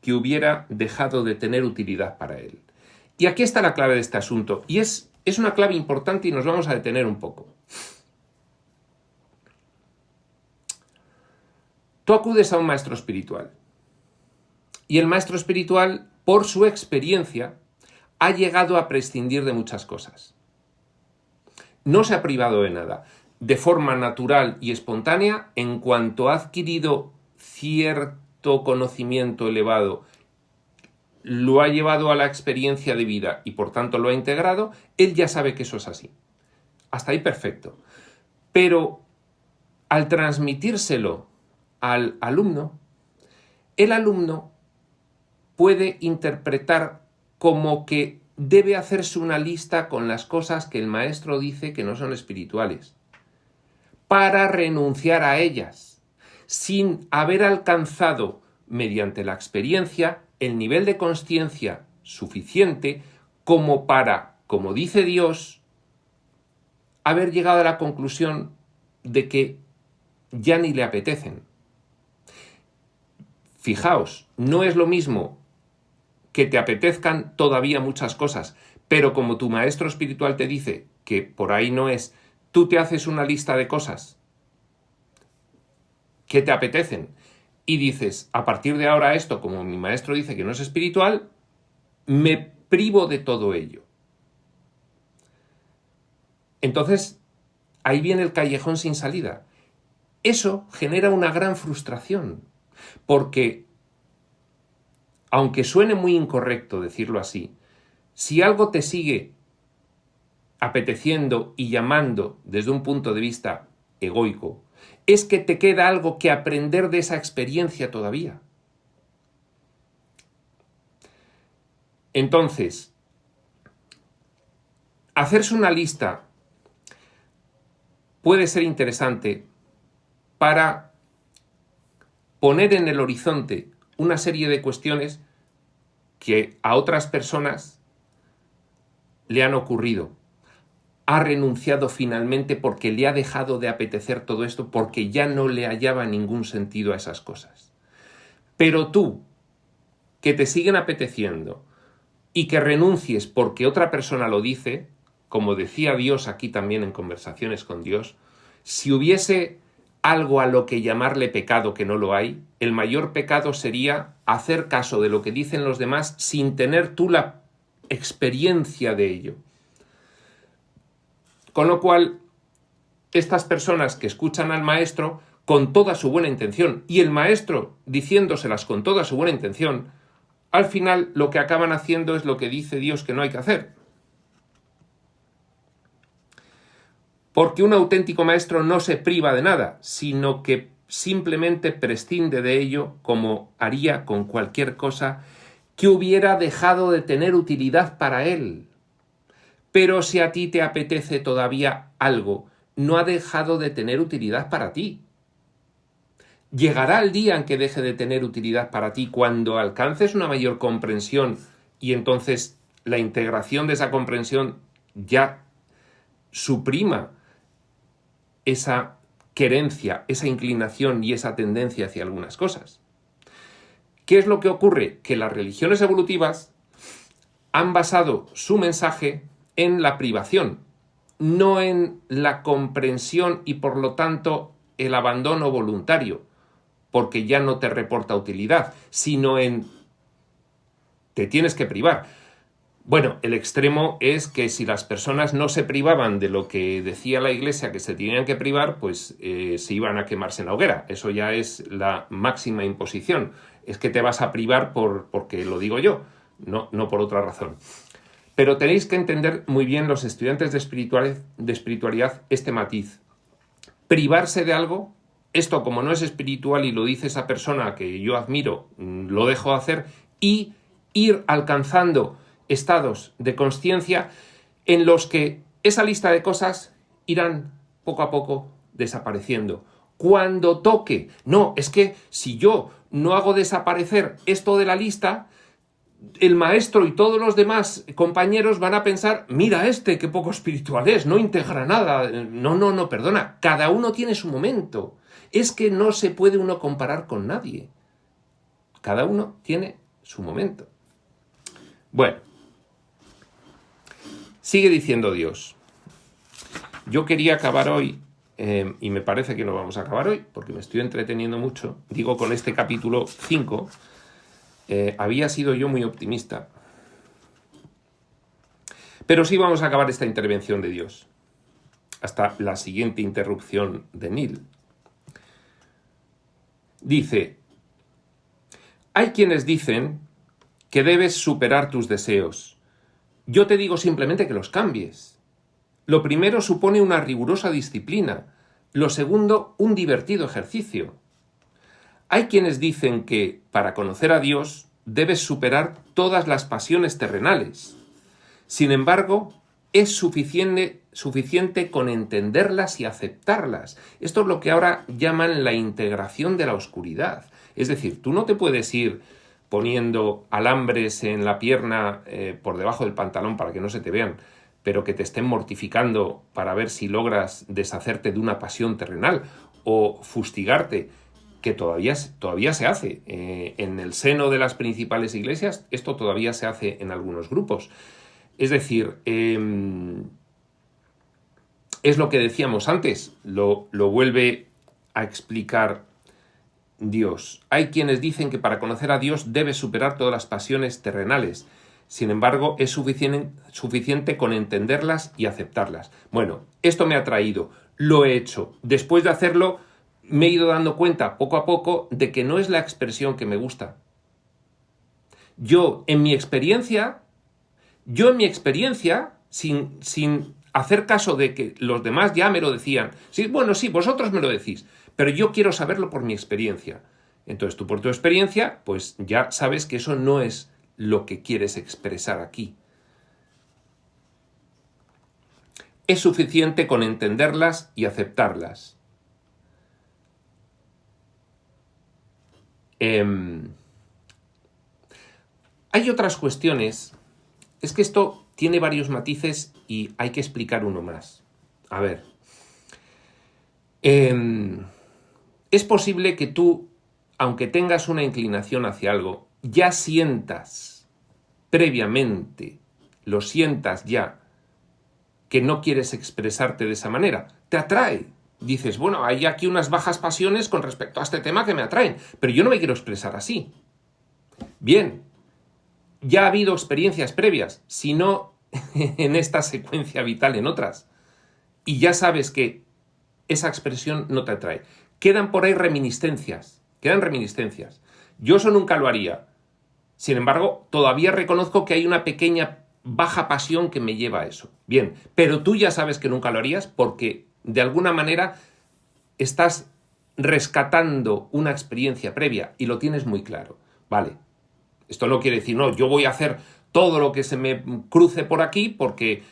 que hubiera dejado de tener utilidad para él. Y aquí está la clave de este asunto, y es una clave importante y nos vamos a detener un poco. Tú acudes a un maestro espiritual, y el maestro espiritual, por su experiencia, ha llegado a prescindir de muchas cosas. No se ha privado de nada. De forma natural y espontánea, en cuanto ha adquirido cierto conocimiento elevado, lo ha llevado a la experiencia de vida y por tanto lo ha integrado, él ya sabe que eso es así. Hasta ahí perfecto. Pero al transmitírselo al alumno, el alumno puede interpretar como que debe hacerse una lista con las cosas que el maestro dice que no son espirituales, para renunciar a ellas, sin haber alcanzado, mediante la experiencia, el nivel de consciencia suficiente como para, como dice Dios, haber llegado a la conclusión de que ya ni le apetecen. Fijaos, no es lo mismo que te apetezcan todavía muchas cosas, pero como tu maestro espiritual te dice que por ahí no es, tú te haces una lista de cosas que te apetecen y dices, a partir de ahora esto, como mi maestro dice que no es espiritual, me privo de todo ello. Entonces, ahí viene el callejón sin salida. Eso genera una gran frustración, porque aunque suene muy incorrecto decirlo así, si algo te sigue apeteciendo y llamando desde un punto de vista egoico, es que te queda algo que aprender de esa experiencia todavía. Entonces, hacerse una lista puede ser interesante para poner en el horizonte una serie de cuestiones que a otras personas le han ocurrido. Ha renunciado finalmente porque le ha dejado de apetecer todo esto, porque ya no le hallaba ningún sentido a esas cosas. Pero tú, que te siguen apeteciendo y que renuncies porque otra persona lo dice, como decía Dios aquí también en Conversaciones con Dios, si hubiese algo a lo que llamarle pecado que no lo hay, el mayor pecado sería hacer caso de lo que dicen los demás sin tener tú la experiencia de ello. Con lo cual, estas personas que escuchan al maestro con toda su buena intención y el maestro diciéndoselas con toda su buena intención, al final lo que acaban haciendo es lo que dice Dios que no hay que hacer. Porque un auténtico maestro no se priva de nada, sino que simplemente prescinde de ello como haría con cualquier cosa que hubiera dejado de tener utilidad para él. Pero si a ti te apetece todavía algo, no ha dejado de tener utilidad para ti. Llegará el día en que deje de tener utilidad para ti cuando alcances una mayor comprensión y entonces la integración de esa comprensión ya suprima esa querencia, esa inclinación y esa tendencia hacia algunas cosas. ¿Qué es lo que ocurre? Que las religiones evolutivas han basado su mensaje en la privación, no en la comprensión y por lo tanto el abandono voluntario, porque ya no te reporta utilidad, sino en te tienes que privar. Bueno, el extremo es que si las personas no se privaban de lo que decía la Iglesia que se tenían que privar, pues se iban a quemarse en la hoguera. Eso ya es la máxima imposición. Es que te vas a privar porque lo digo yo, no por otra razón. Pero tenéis que entender muy bien los estudiantes de espiritualidad este matiz. Privarse de algo, esto como no es espiritual y lo dice esa persona que yo admiro, lo dejo de hacer, y ir alcanzando estados de conciencia en los que esa lista de cosas irán poco a poco desapareciendo. Cuando toque, no, es que si yo no hago desaparecer esto de la lista, el maestro y todos los demás compañeros van a pensar, mira qué poco espiritual es, no integra nada. No, perdona, cada uno tiene su momento. Es que no se puede uno comparar con nadie. Cada uno tiene su momento. Bueno, sigue diciendo Dios. Yo quería acabar hoy, y me parece que no vamos a acabar hoy, porque me estoy entreteniendo mucho, digo con este capítulo 5, había sido yo muy optimista. Pero sí vamos a acabar esta intervención de Dios, hasta la siguiente interrupción de Neil. Dice, hay quienes dicen que debes superar tus deseos. Yo te digo simplemente que los cambies. Lo primero supone una rigurosa disciplina, lo segundo, un divertido ejercicio. Hay quienes dicen que, para conocer a Dios, debes superar todas las pasiones terrenales. Sin embargo, es suficiente con entenderlas y aceptarlas. Esto es lo que ahora llaman la integración de la oscuridad. Es decir, tú no te puedes ir poniendo alambres en la pierna por debajo del pantalón para que no se te vean, pero que te estén mortificando para ver si logras deshacerte de una pasión terrenal o fustigarte, que todavía se hace. En el seno de las principales iglesias esto todavía se hace en algunos grupos. Es decir, es lo que decíamos antes, lo vuelve a explicar Dios. Hay quienes dicen que para conocer a Dios debes superar todas las pasiones terrenales. Sin embargo, es suficiente con entenderlas y aceptarlas. Bueno, esto me ha traído, lo he hecho. Después de hacerlo, me he ido dando cuenta poco a poco de que no es la expresión que me gusta. Yo, en mi experiencia, sin hacer caso de que los demás ya me lo decían, sí, bueno, sí, vosotros me lo decís, pero yo quiero saberlo por mi experiencia. Entonces tú por tu experiencia, pues ya sabes que eso no es lo que quieres expresar aquí. Es suficiente con entenderlas y aceptarlas. Hay otras cuestiones. Es que esto tiene varios matices y hay que explicar uno más. A ver. Es posible que tú, aunque tengas una inclinación hacia algo, ya sientas previamente, lo sientas ya, que no quieres expresarte de esa manera. Te atrae, dices, bueno, hay aquí unas bajas pasiones con respecto a este tema que me atraen, pero yo no me quiero expresar así. Bien, ya ha habido experiencias previas, si no en esta secuencia vital, en otras, y ya sabes que esa expresión no te atrae. Quedan por ahí reminiscencias, Yo eso nunca lo haría. Sin embargo, todavía reconozco que hay una pequeña baja pasión que me lleva a eso. Bien, pero tú ya sabes que nunca lo harías porque de alguna manera estás rescatando una experiencia previa y lo tienes muy claro. Vale, esto no quiere decir, no, yo voy a hacer todo lo que se me cruce por aquí porque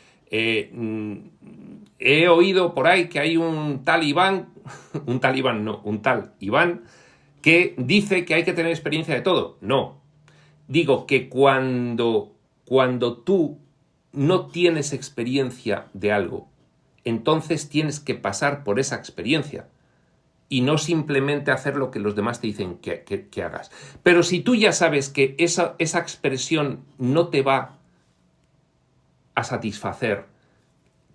he oído por ahí que hay un tal Iván, un tal Iván, que dice que hay que tener experiencia de todo. No, digo que cuando tú no tienes experiencia de algo, entonces tienes que pasar por esa experiencia y no simplemente hacer lo que los demás te dicen que hagas. Pero si tú ya sabes que esa expresión no te va a satisfacer,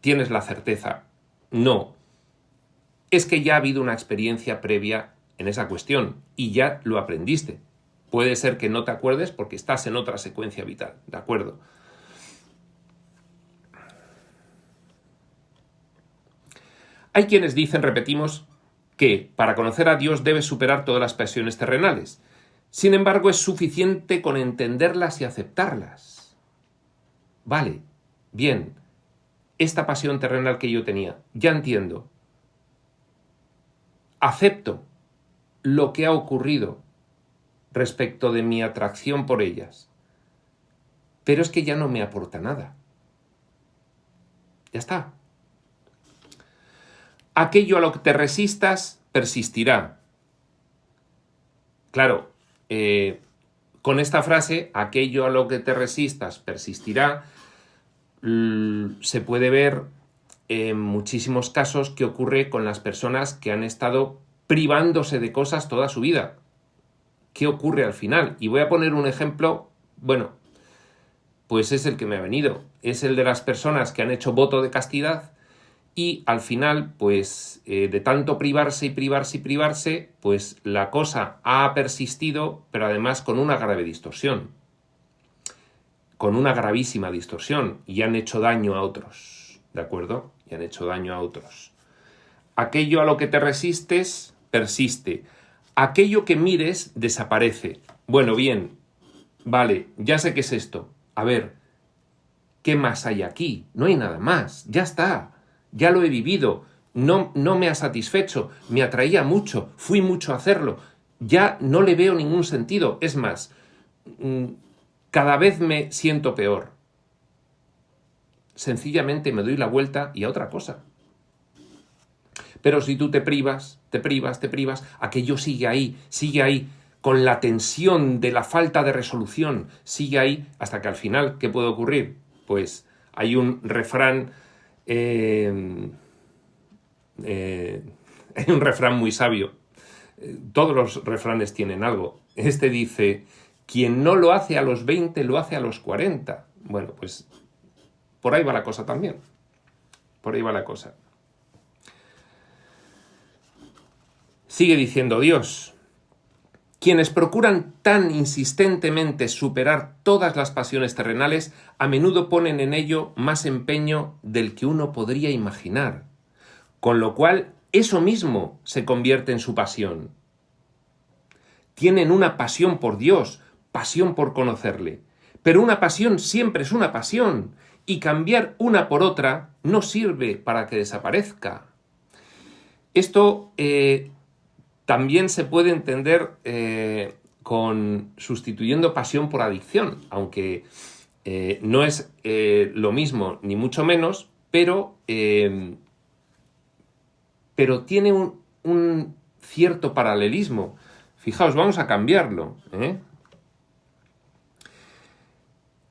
tienes la certeza, no, es que ya ha habido una experiencia previa en esa cuestión y ya lo aprendiste. Puede ser que no te acuerdes porque estás en otra secuencia vital, ¿de acuerdo? Hay quienes dicen, repetimos, que para conocer a Dios debes superar todas las pasiones terrenales. Sin embargo, es suficiente con entenderlas y aceptarlas. Vale, bien, esta pasión terrenal que yo tenía, ya entiendo. Acepto lo que ha ocurrido respecto de mi atracción por ellas. Pero es que ya no me aporta nada. Ya está. Aquello a lo que te resistas persistirá. Claro, con esta frase, aquello a lo que te resistas persistirá, se puede ver en muchísimos casos que ocurre con las personas que han estado privándose de cosas toda su vida. ¿Qué ocurre al final? Y voy a poner un ejemplo, bueno, pues es el que me ha venido. Es el de las personas que han hecho voto de castidad y al final, pues de tanto privarse, pues la cosa ha persistido, pero además con una grave distorsión. Con una gravísima distorsión y han hecho daño a otros, ¿de acuerdo? Y han hecho daño a otros. Aquello a lo que te resistes persiste. Aquello que mires desaparece. Bueno, bien, vale, ya sé qué es esto. A ver, ¿qué más hay aquí? No hay nada más, ya está, ya lo he vivido, no me ha satisfecho, me atraía mucho, fui mucho a hacerlo, ya no le veo ningún sentido, es más, cada vez me siento peor. Sencillamente me doy la vuelta y a otra cosa. Pero si tú te privas, aquello sigue ahí, con la tensión de la falta de resolución, sigue ahí, hasta que al final, ¿qué puede ocurrir? Pues hay un refrán, hay un refrán muy sabio. Todos los refranes tienen algo. Este dice, quien no lo hace a los 20, lo hace a los 40. Bueno, pues por ahí va la cosa también. Por ahí va la cosa. Sigue diciendo Dios, quienes procuran tan insistentemente superar todas las pasiones terrenales, a menudo ponen en ello más empeño del que uno podría imaginar, con lo cual eso mismo se convierte en su pasión. Tienen una pasión por Dios, pasión por conocerle, pero una pasión siempre es una pasión, y cambiar una por otra no sirve para que desaparezca. Esto también se puede entender con sustituyendo pasión por adicción, aunque no es lo mismo ni mucho menos, pero tiene un cierto paralelismo. Fijaos, vamos a cambiarlo.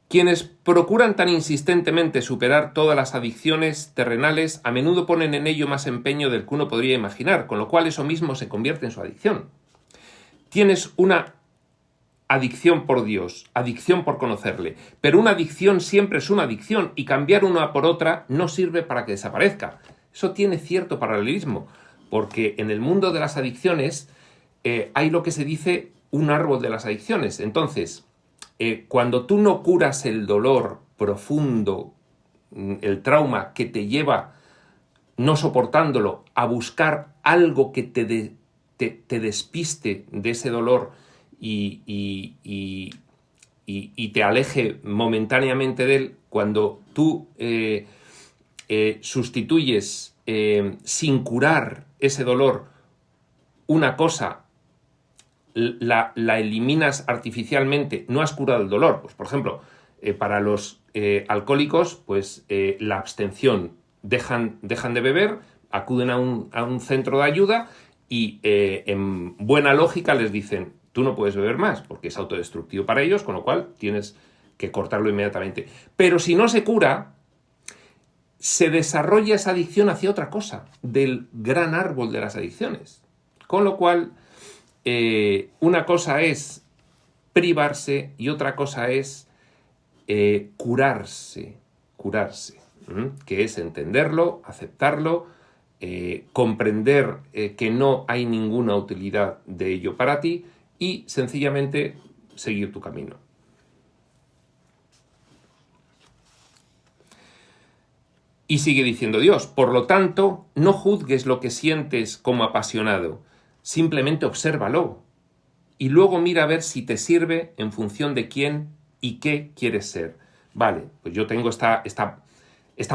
Quienes procuran tan insistentemente superar todas las adicciones terrenales a menudo ponen en ello más empeño del que uno podría imaginar, con lo cual eso mismo se convierte en su adicción. Tienes una adicción por Dios, adicción por conocerle, pero una adicción siempre es una adicción y cambiar una por otra no sirve para que desaparezca. Eso tiene cierto paralelismo. porque en el mundo de las adicciones hay lo que se dice un árbol de las adicciones. Entonces, cuando tú no curas el dolor profundo, el trauma que te lleva, no soportándolo, a buscar algo que te despiste de ese dolor y te aleje momentáneamente de él, cuando tú sustituyes sin curar ese dolor una cosa, la eliminas artificialmente, no has curado el dolor. Pues, por ejemplo, para los alcohólicos, pues la abstención, dejan de beber, acuden a un centro de ayuda y en buena lógica les dicen: tú no puedes beber más, porque es autodestructivo para ellos, con lo cual tienes que cortarlo inmediatamente. Pero si no se cura, se desarrolla esa adicción hacia otra cosa, del gran árbol de las adicciones. Con lo cual, una cosa es privarse y otra cosa es curarse, que es entenderlo, aceptarlo, comprender que no hay ninguna utilidad de ello para ti y sencillamente seguir tu camino. Y sigue diciendo Dios: por lo tanto, no juzgues lo que sientes como apasionado, simplemente obsérvalo y luego mira a ver si te sirve en función de quién y qué quieres ser. Vale, pues yo tengo esta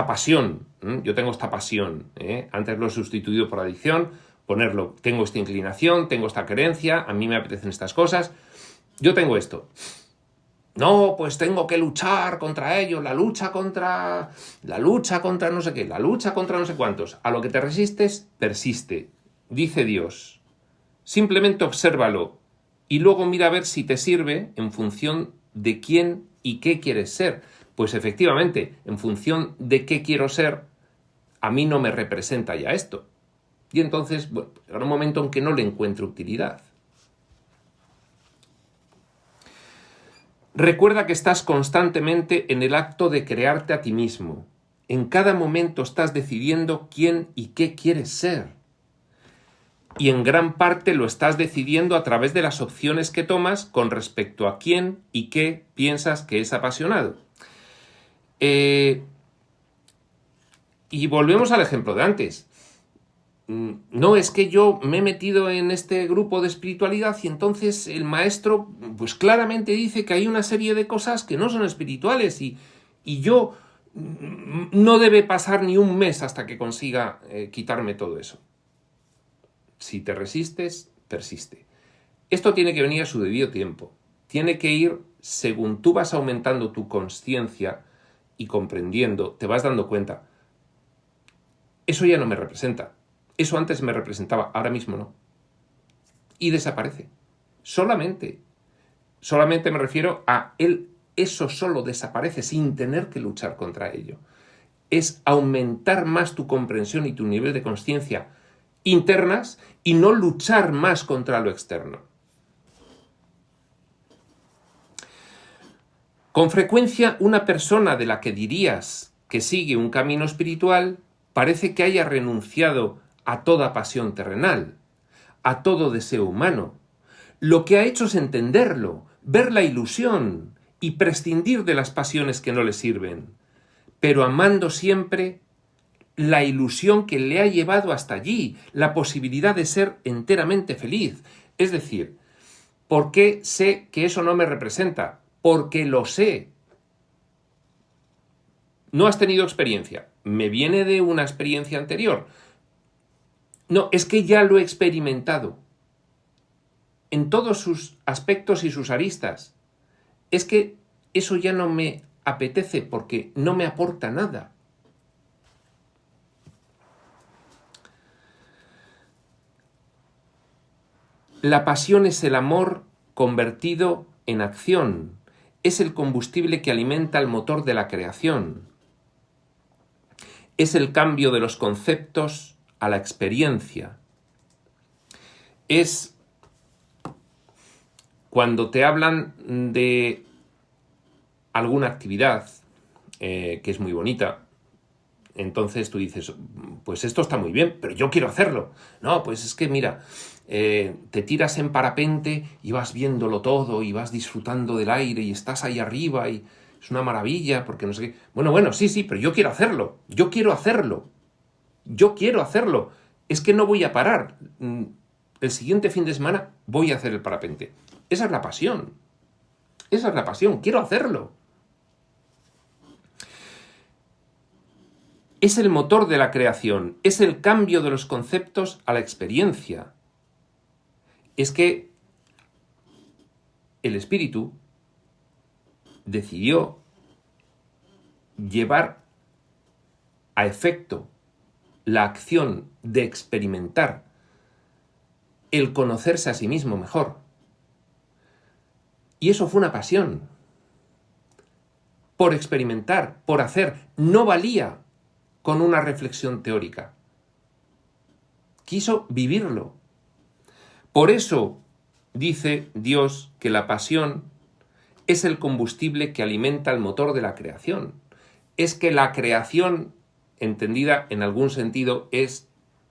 pasión, yo tengo esta pasión, antes lo he sustituido por adicción, ponerlo, tengo esta inclinación, tengo esta creencia, a mí me apetecen estas cosas, yo tengo esto. No, pues tengo que luchar contra ello, la lucha contra no sé qué, la lucha contra no sé cuántos. A lo que te resistes, persiste. Dice Dios: simplemente obsérvalo y luego mira a ver si te sirve en función de quién y qué quieres ser. Pues efectivamente, en función de qué quiero ser, a mí no me representa ya esto. Y entonces, bueno, habrá un momento en que no le encuentro utilidad. Recuerda que estás constantemente en el acto de crearte a ti mismo. En cada momento estás decidiendo quién y qué quieres ser. Y en gran parte lo estás decidiendo a través de las opciones que tomas con respecto a quién y qué piensas que es apasionado. Y volvemos al ejemplo de antes. No, es que yo me he metido en este grupo de espiritualidad y entonces el maestro pues claramente dice que hay una serie de cosas que no son espirituales y yo no debe pasar ni un mes hasta que consiga quitarme todo eso. Si te resistes, persiste. Esto tiene que venir a su debido tiempo. Tiene que ir según tú vas aumentando tu consciencia y comprendiendo, te vas dando cuenta. Eso ya no me representa. Eso antes me representaba, ahora mismo no. Y desaparece. Solamente me refiero a eso solo desaparece sin tener que luchar contra ello. Es aumentar más tu comprensión y tu nivel de conciencia internas y no luchar más contra lo externo. Con frecuencia, una persona de la que dirías que sigue un camino espiritual parece que haya renunciado a toda pasión terrenal, a todo deseo humano. Lo que ha hecho es entenderlo, ver la ilusión y prescindir de las pasiones que no le sirven, pero amando siempre la ilusión que le ha llevado hasta allí, la posibilidad de ser enteramente feliz. Es decir, ¿por qué sé que eso no me representa? Porque lo sé. No has tenido experiencia. ¿Me viene de una experiencia anterior? No, es que ya lo he experimentado. En todos sus aspectos y sus aristas. Es que eso ya no me apetece porque no me aporta nada. La pasión es el amor convertido en acción. Es el combustible que alimenta el motor de la creación. Es el cambio de los conceptos a la experiencia. Es cuando te hablan de alguna actividad que es muy bonita, Entonces tú dices, pues esto está muy bien, pero yo quiero hacerlo. No, pues es que mira, te tiras en parapente y vas viéndolo todo y vas disfrutando del aire y estás ahí arriba y es una maravilla porque no sé qué. Bueno, sí, pero yo quiero hacerlo, yo quiero hacerlo, yo quiero hacerlo. Es que no voy a parar. El siguiente fin de semana voy a hacer el parapente. Esa es la pasión. Esa es la pasión, quiero hacerlo. Es el motor de la creación, es el cambio de los conceptos a la experiencia. Es que el espíritu decidió llevar a efecto la acción de experimentar el conocerse a sí mismo mejor. Y eso fue una pasión. Por experimentar, por hacer, no valía con una reflexión teórica. Quiso vivirlo. Por eso dice Dios que la pasión es el combustible que alimenta el motor de la creación. Es que la creación, entendida en algún sentido, es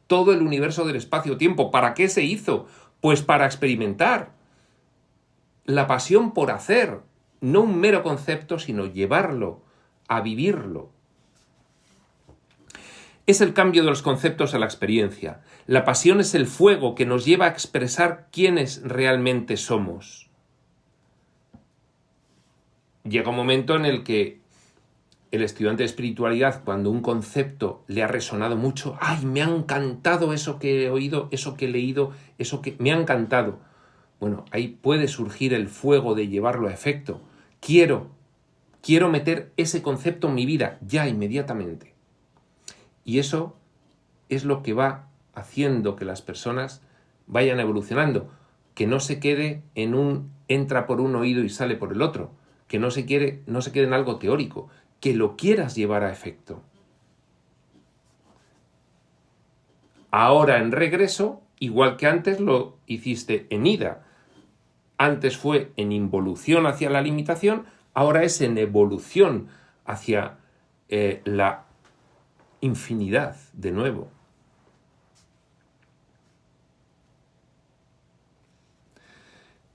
todo el universo del espacio-tiempo. ¿Para qué se hizo? Pues para experimentar. La pasión por hacer, no un mero concepto, sino llevarlo, a vivirlo. Es el cambio de los conceptos a la experiencia. La pasión es el fuego que nos lleva a expresar quiénes realmente somos. Llega un momento en el que el estudiante de espiritualidad, cuando un concepto le ha resonado mucho, ¡ay, me ha encantado eso que he oído, eso que he leído, eso que me ha encantado! Bueno, ahí puede surgir el fuego de llevarlo a efecto. Quiero meter ese concepto en mi vida, ya, inmediatamente. Y eso es lo que va haciendo que las personas vayan evolucionando, que no se quede en un entra por un oído y sale por el otro, que no se quede en algo teórico, que lo quieras llevar a efecto. Ahora en regreso, igual que antes lo hiciste en ida. Antes fue en involución hacia la limitación, ahora es en evolución hacia la infinidad de nuevo.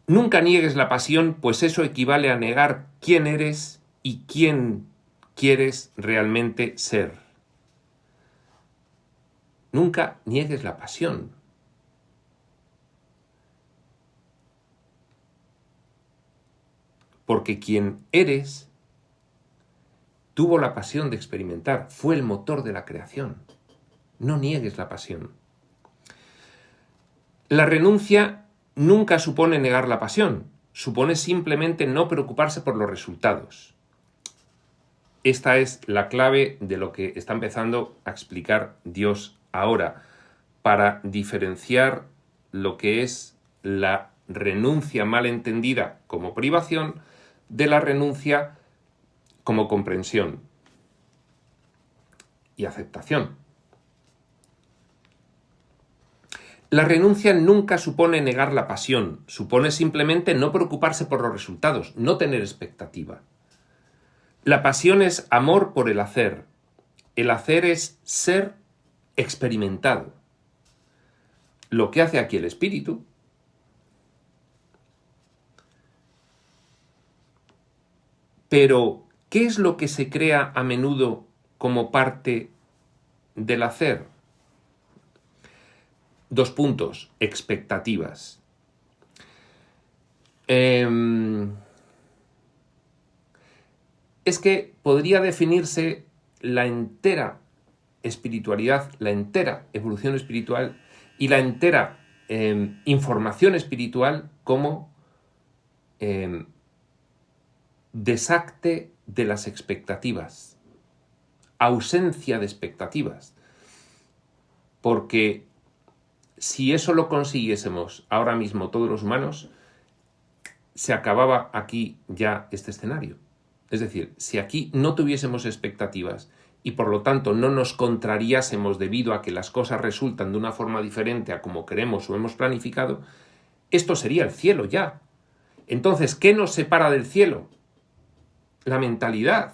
Nunca niegues la pasión, pues eso equivale a negar quién eres y quién quieres realmente ser. Nunca niegues la pasión. Porque quien eres tuvo la pasión de experimentar, fue el motor de la creación. No niegues la pasión. La renuncia nunca supone negar la pasión, supone simplemente no preocuparse por los resultados. Esta es la clave de lo que está empezando a explicar Dios ahora, para diferenciar lo que es la renuncia mal entendida como privación de la renuncia como comprensión y aceptación. La renuncia nunca supone negar la pasión, supone simplemente no preocuparse por los resultados, no tener expectativa. La pasión es amor por el hacer. El hacer es ser experimentado. Lo que hace aquí el espíritu pero ¿qué es lo que se crea a menudo como parte del hacer? 2 puntos, expectativas. Es que podría definirse la entera espiritualidad, la entera evolución espiritual y la entera información espiritual como desacte de las expectativas, ausencia de expectativas. Porque si eso lo consiguiésemos ahora mismo todos los humanos, se acababa aquí ya este escenario. Es decir, si aquí no tuviésemos expectativas y por lo tanto no nos contrariásemos debido a que las cosas resultan de una forma diferente a como queremos o hemos planificado, esto sería el cielo ya. Entonces, ¿qué nos separa del cielo? La mentalidad.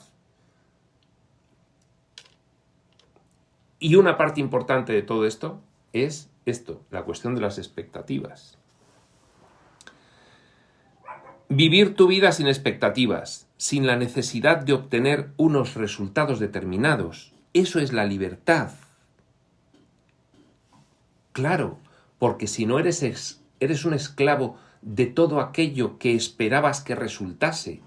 Y una parte importante de todo esto es esto, la cuestión de las expectativas. Vivir tu vida sin expectativas, sin la necesidad de obtener unos resultados determinados. Eso es la libertad. Claro, porque si no eres un esclavo de todo aquello que esperabas que resultase,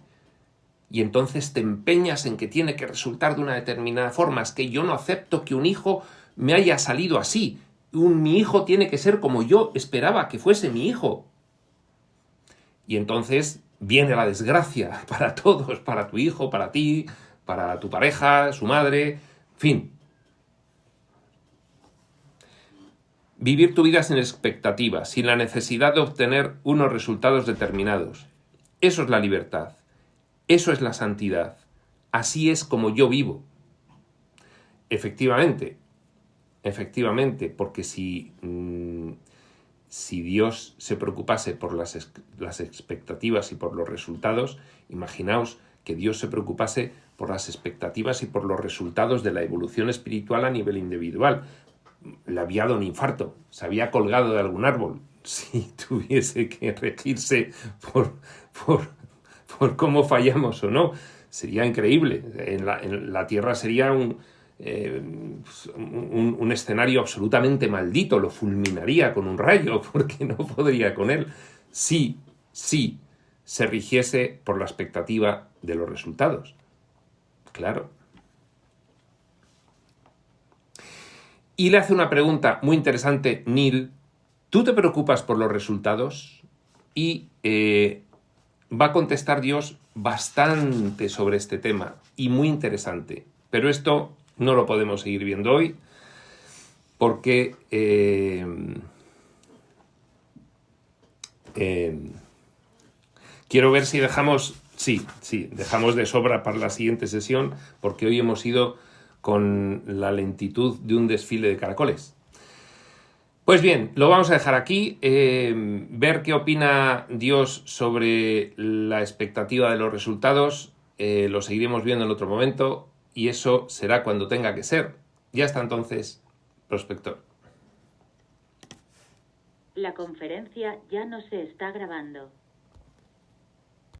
y entonces te empeñas en que tiene que resultar de una determinada forma. Es que yo no acepto que un hijo me haya salido así. Mi hijo tiene que ser como yo esperaba que fuese mi hijo. Y entonces viene la desgracia para todos, para tu hijo, para ti, para tu pareja, su madre, en fin. Vivir tu vida sin expectativas, sin la necesidad de obtener unos resultados determinados. Eso es la libertad. Eso es la santidad. Así es como yo vivo. Efectivamente, porque si Dios se preocupase por las expectativas y por los resultados, imaginaos que Dios se preocupase por las expectativas y por los resultados de la evolución espiritual a nivel individual. Le había dado un infarto, se había colgado de algún árbol. Si tuviese que regirse por cómo fallamos o no, sería increíble. En la Tierra sería un escenario absolutamente maldito, lo fulminaría con un rayo, porque no podría con él. Sí, se rigiese por la expectativa de los resultados. Claro. Y le hace una pregunta muy interesante, Neil. ¿Tú te preocupas por los resultados? Y va a contestar Dios bastante sobre este tema y muy interesante. Pero esto no lo podemos seguir viendo hoy porque quiero ver si dejamos de sobra para la siguiente sesión, porque hoy hemos ido con la lentitud de un desfile de caracoles. Pues bien, lo vamos a dejar aquí, ver qué opina Dios sobre la expectativa de los resultados, lo seguiremos viendo en otro momento y eso será cuando tenga que ser. Y hasta entonces, prospector. La conferencia ya no se está grabando.